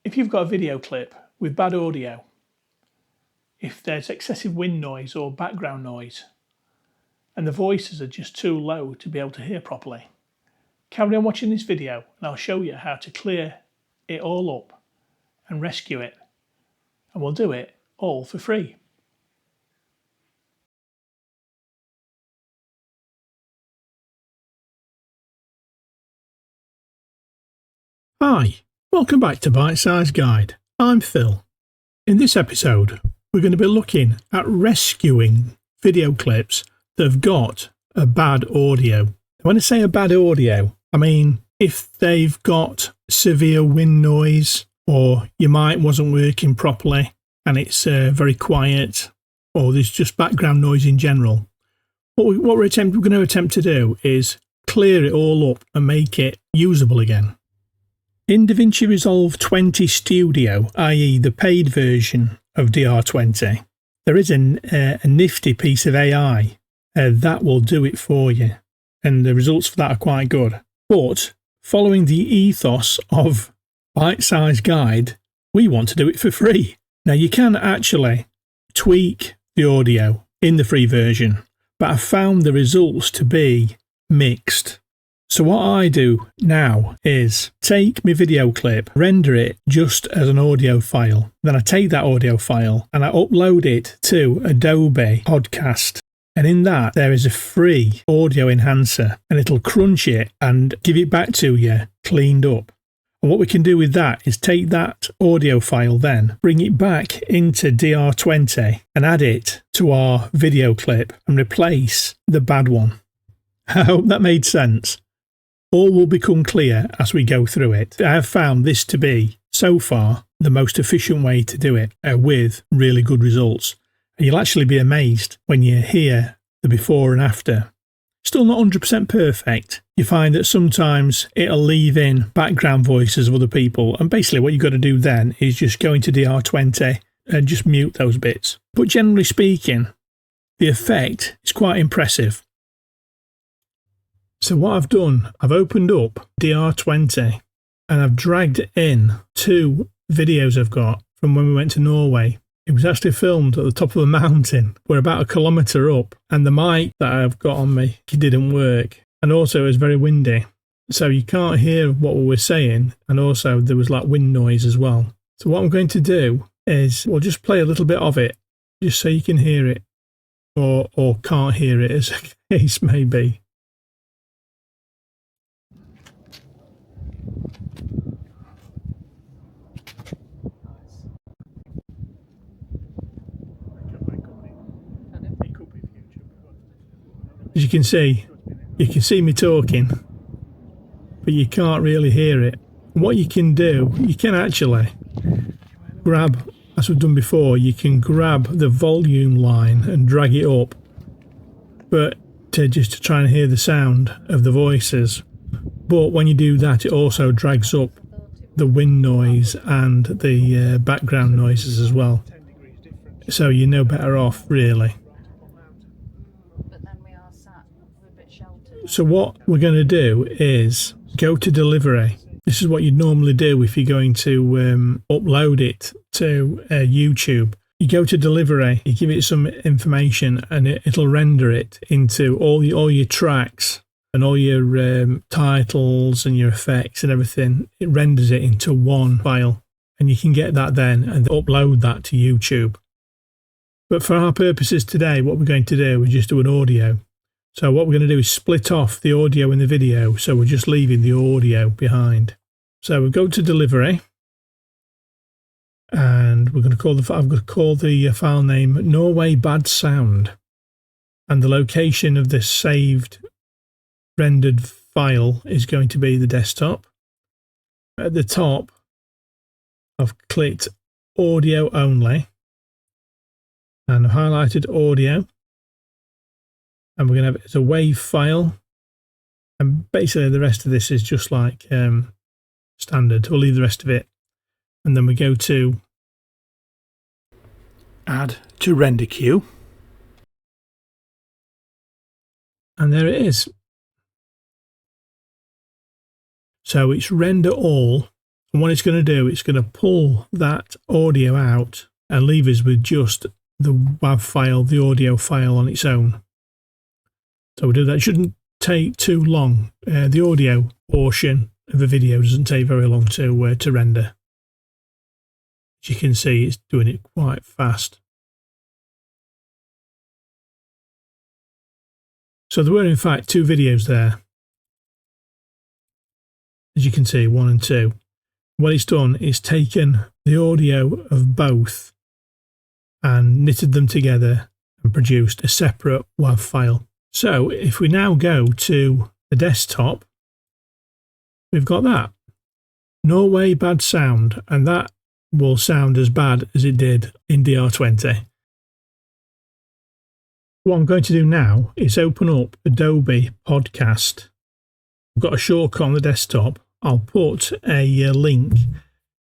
If you've got a video clip with bad audio, if there's excessive wind noise or background noise, and the voices are just too low to be able to hear properly, carry on watching this video and I'll show you how to clear it all up and rescue it. And we'll do it all for free. Hi, welcome back to Bite Size Guide. I'm Phil. In this episode, we're going to be looking at rescuing video clips that have got a bad audio. When I say a bad audio, I mean if they've got severe wind noise, or your mic wasn't working properly and it's very quiet, or there's just background noise in general. What we're going to attempt to do is clear it all up and make it usable again. In DaVinci Resolve 20 Studio, i.e. the paid version of DR20, there is a nifty piece of AI that will do it for you, and the results for that are quite good. But following the ethos of Bite Size Guide, we want to do it for free. Now you can actually tweak the audio in the free version, but I've found the results to be mixed. So what I do now is take my video clip, render it just as an audio file. Then I take that audio file and I upload it to Adobe Podcast. And in that, there is a free audio enhancer, and it'll crunch it and give it back to you cleaned up. And what we can do with that is take that audio file then, bring it back into DR20 and add it to our video clip and replace the bad one. I hope that made sense. All will become clear as we go through it. I have found this to be, so far, the most efficient way to do it with really good results. And you'll actually be amazed when you hear the before and after. Still not 100% perfect. You find that sometimes it'll leave in background voices of other people, and basically what you've got to do then is just go into DR20 and just mute those bits. But generally speaking, the effect is quite impressive. So what I've done, I've opened up DR20 and I've dragged in 2 videos I've got from when we went to Norway. It was actually filmed at the top of a mountain. We're about 1 kilometre up, and the mic that I've got on me didn't work. And also it was very windy, so you can't hear what we were saying, and also there was like wind noise as well. So what I'm going to do is we'll just play a little bit of it, just so you can hear it, or can't hear it, as the case may be. As you can see me talking, but you can't really hear it. What you can do, you can actually grab, as we've done before, you can grab the volume line and drag it up, but just to try and hear the sound of the voices. But when you do that, it also drags up the wind noise and the background noises as well. So you're no better off, really. So what we're going to do is go to delivery. This is what you'd normally do if you're going to upload it to YouTube. You go to delivery, you give it some information, and it'll render it into all your tracks and all your titles and your effects and everything. It renders it into one file, and you can get that then and upload that to YouTube. But for our purposes today, what we're going to do is just do an audio. So what we're going to do is split off the audio and the video, so we're just leaving the audio behind. So we'll go to delivery, and we're going to call I'm going to call the file name Norway Bad Sound, and the location of this saved rendered file is going to be the desktop. At the top, I've clicked audio only, and I've highlighted audio. And we're going to have it as a WAV file. And basically the rest of this is just like standard. We'll leave the rest of it. And then we go to Add to Render Queue. And there it is. So it's render all And what it's going to do, it's going to pull that audio out and leave us with just the WAV file, the audio file on its own. So we'll do that. It shouldn't take too long. The audio portion of a video doesn't take very long to render. As you can see, it's doing it quite fast. So there were in fact two videos there. As you can see, 1 and 2. What it's done is taken the audio of both and knitted them together and produced a separate WAV file. So if we now go to the desktop, we've got that. Norway bad sound, and that will sound as bad as it did in DR20. What I'm going to do now is open up Adobe Podcast. I've got a shortcut on the desktop. I'll put a link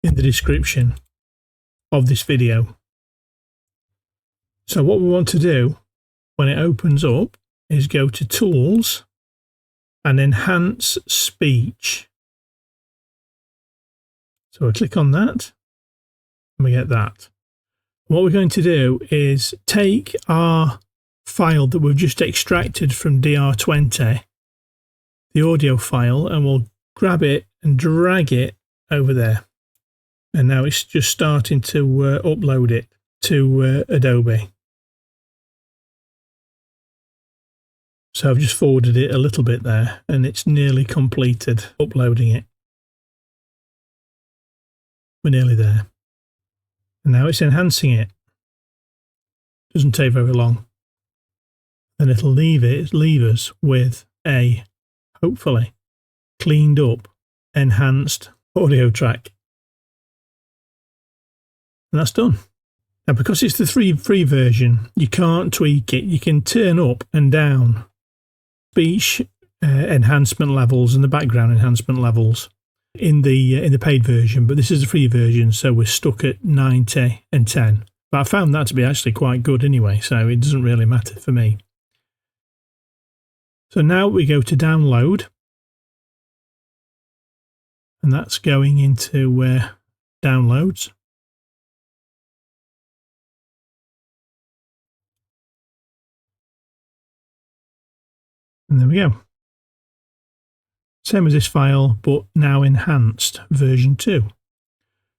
in the description of this video. So what we want to do when it opens up is go to Tools and Enhance Speech. So I click on that and we get that. What we're going to do is take our file that we've just extracted from DR20, the audio file, and we'll grab it and drag it over there. And now it's just starting to upload it to Adobe. So I've just forwarded it a little bit there and it's nearly completed uploading it. We're nearly there. And now it's enhancing it. Doesn't take very long. And it'll leave us with a, hopefully, cleaned up, enhanced audio track. And that's done. Now, because it's the free version, you can't tweak it. You can turn up and down speech enhancement levels and the background enhancement levels in the paid version, but this is a free version, so we're stuck at 90 and 10. But I found that to be actually quite good anyway, so it doesn't really matter for me. So now we go to download, and that's going into downloads. And there we go. Same as this file, but now enhanced version 2.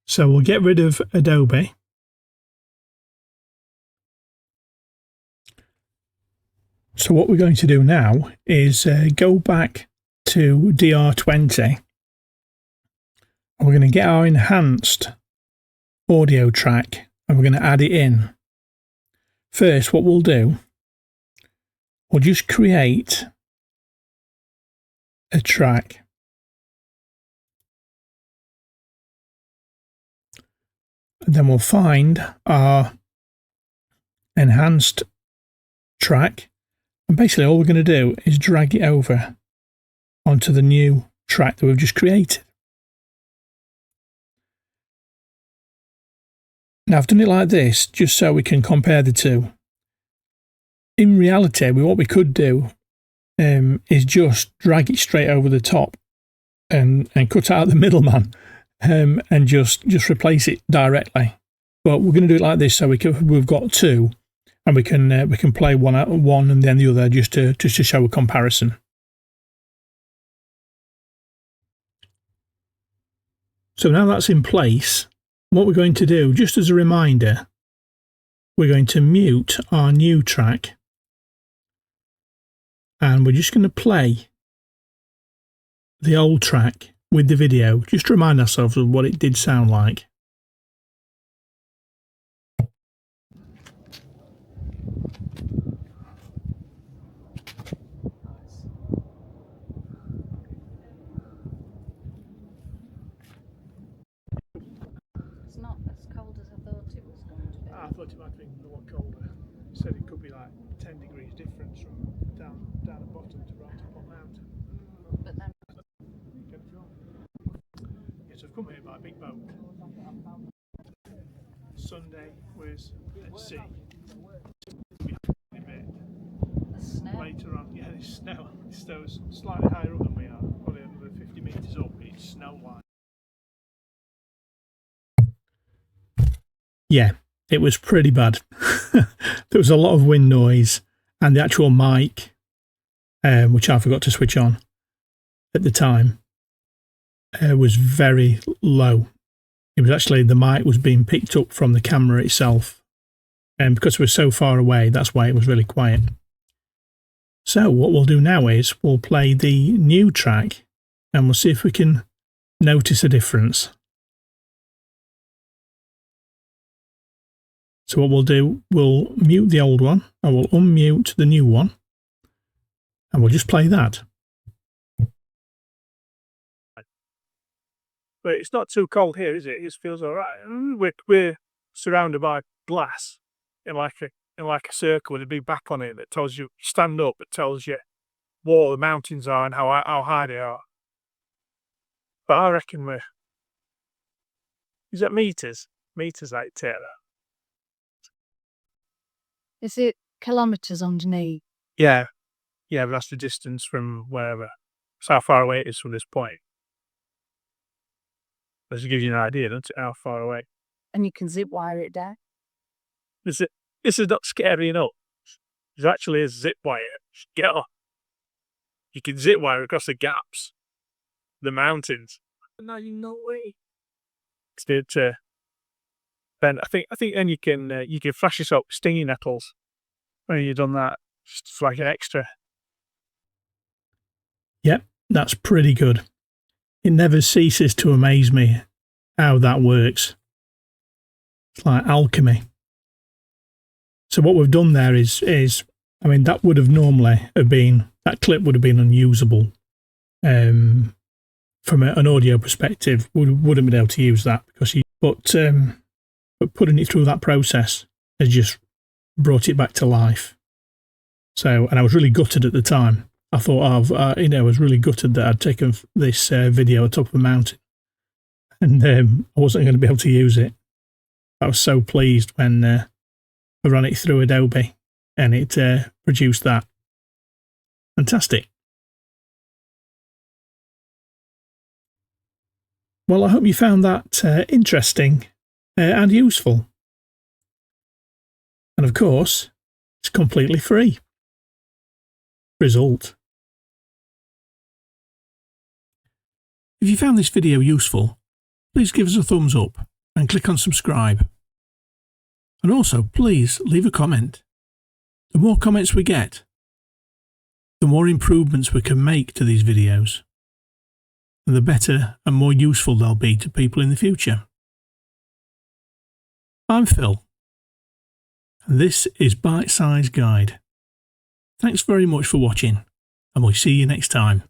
So we'll get rid of Adobe. So what we're going to do now is go back to DR20. We're going to get our enhanced audio track and we're going to add it in. First, what we'll do, we'll just create a track. And then we'll find our enhanced track. And basically all we're going to do is drag it over onto the new track that we've just created. Now I've done it like this just so we can compare the two. In reality, what we could do is just drag it straight over the top and cut out the middleman and just replace it directly. But we're going to do it like this so we've got two, and we can play one and then the other just to show a comparison. So now that's in place, what we're going to do, just as a reminder, we're going to mute our new track. And we're just going to play the old track with the video, just to remind ourselves of what it did sound like. It's not as cold as I thought it was going to be. I thought it might be a lot colder. It said it could be like 10 degrees difference from down at the bottom to right up on mountain. But then Yes, I've come here by a big boat. Sunday was at sea. A bit the snow. later on, yeah, there's snow. The snow's slightly higher up than we are, probably another 50 metres up. It's snow line. Yeah, it was pretty bad. There was a lot of wind noise, and the actual mic, which I forgot to switch on at the time, was very low. It was actually, the mic was being picked up from the camera itself, and because it was so far away, that's why it was really quiet. So what we'll do now is we'll play the new track and we'll see if we can notice a difference. So what we'll do, we'll mute the old one and we'll unmute the new one, and we'll just play that. But it's not too cold here, is it? It feels all right. We're surrounded by glass in like a circle with a big back on it that tells you, stand up, it tells you what the mountains are and how high they are. But I reckon is that meters? Meters like take that. Is it kilometres underneath? Yeah, but that's the distance from wherever. That's how far away it is from this point. That should give you an idea, doesn't it, how far away? And you can zip wire it down? This is not scary enough. There's actually a zip wire. Get off. You can zip wire across the gaps, the mountains. No way. Then I think then you can flash yourself with stinging nettles when you've done that. Just like an extra. Yep, that's pretty good. It never ceases to amaze me how that works. It's like alchemy. So what we've done there is I mean, that would have normally have been, that clip would have been unusable. From an audio perspective, wouldn't been able to use that because but putting it through that process has just brought it back to life. So, and I was really gutted at the time. I thought I was really gutted that I'd taken this video atop of a mountain, and I wasn't going to be able to use it. I was so pleased when I ran it through Adobe and it produced that. Fantastic. Well, I hope you found that interesting and useful. And of course, it's completely free. Result. If you found this video useful, please give us a thumbs up and click on subscribe. And also, please leave a comment. The more comments we get, the more improvements we can make to these videos, and the better and more useful they'll be to people in the future. I'm Phil, and this is Bite Size Guide. Thanks very much for watching, and we'll see you next time.